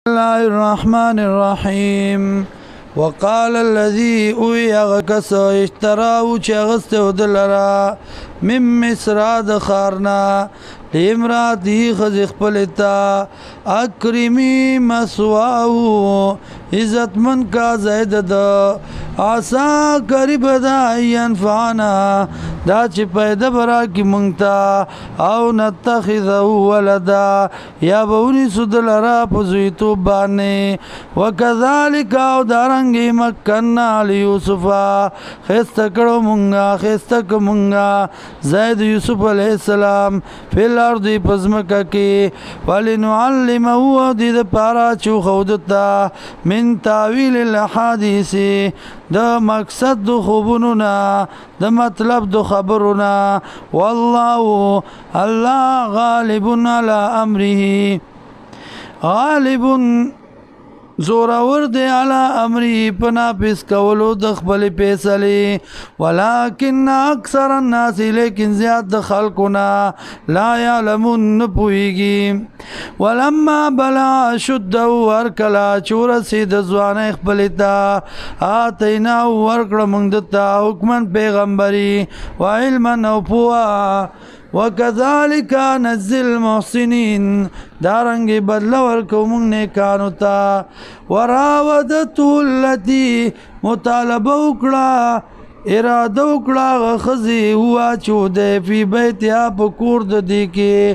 الله الرحمن الرحيم وقال الذي اويغكس اشتراو چغستو دلرا من مصر دخارنا لامراتی خزخ پلتا اکرمی مسواو عزت من کا زید دا آسا قریب دا ینفعنا دا چی پیدا برا کی منگتا او نتخذو ولدا یا بونی سدل را پزویتو بانے وکذالک او دارنگی مکننا لیوسفا خستکڑو منگا خستک منگا زید یوسف علیہ السلام فی الارض پزمکا کی ولنعلمه دید پارا چو خودتا من تاویل الاحادیث دا مقصد دو خوبونونا دا مطلب دو خبرونا والله اللہ غالب علی امره غالب زوراور دے علی امری پنا پیس کولو دخبل پیسلی ولیکن اکثر الناس لیکن زیاد خلقنا لا یعلمون نپوئیگی ولما بلا شدو ورکلا چورسی دزوان اخبلتا آتینا ورکڑ مندتا حکمن پیغمبری وعلما نوپوا وكذلك نزل المحسنين دارنگی بدلا ورکو منگ نیکانو تا وراودتو اللتی مطالبه اکڑا اراده اکڑا خزی ہوا چودے فی بیتیا پکورد دیکی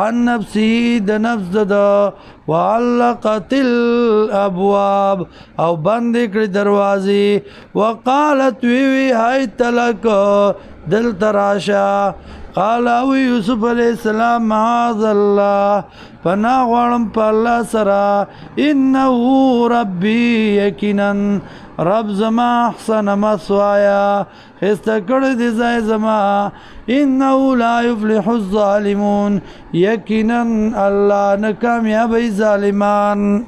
عن نفسی د نفس دا وعلقت الابواب او بند اکڑی دروازی وقالت ویوی حیت لک دل تراشا قال او یوسف علیہ السلام معاذ اللہ پناہ غوارم پا اللہ سرا انہو ربی یقینا رب زما احسن مسوایا خستکڑ دی زای زما انہو لا یفلح الظالمون یقینا اللہ نکامیابی ظالمان